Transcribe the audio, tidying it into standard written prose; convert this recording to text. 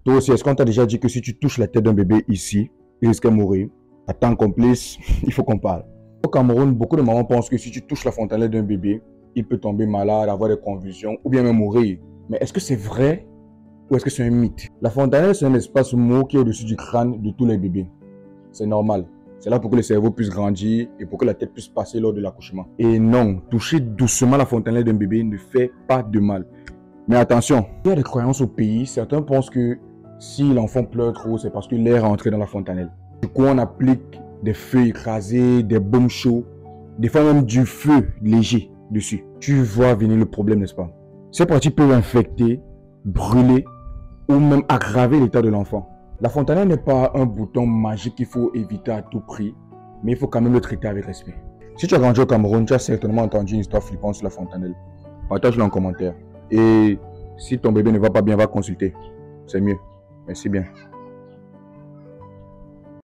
Toi aussi, est-ce qu'on t'a déjà dit que si tu touches la tête d'un bébé ici, il risque de mourir? Attends, complice, il faut qu'on parle. Au Cameroun, beaucoup de mamans pensent que si tu touches la fontanelle d'un bébé, il peut tomber malade, avoir des convulsions ou bien même mourir. Mais est-ce que c'est vrai ou est-ce que c'est un mythe? La fontanelle, c'est un espace mou qui est au-dessus du crâne de tous les bébés. C'est normal. C'est là pour que le cerveau puisse grandir et pour que la tête puisse passer lors de l'accouchement. Et non, toucher doucement la fontanelle d'un bébé ne fait pas de mal. Mais attention, il y a des croyances au pays. Certains pensent que si l'enfant pleure trop, c'est parce que l'air est entré dans la fontanelle. Du coup, on applique des feuilles écrasées, des baumes chauds, des fois même du feu léger dessus. Tu vois venir le problème, n'est-ce pas? Ces pratiques peuvent infecter, brûler ou même aggraver l'état de l'enfant. La fontanelle n'est pas un bouton magique qu'il faut éviter à tout prix, mais il faut quand même le traiter avec respect. Si tu as grandi au Cameroun, tu as certainement entendu une histoire flippante sur la fontanelle. Partage-le en commentaire. Et si ton bébé ne va pas bien, va consulter. C'est mieux. Merci bien.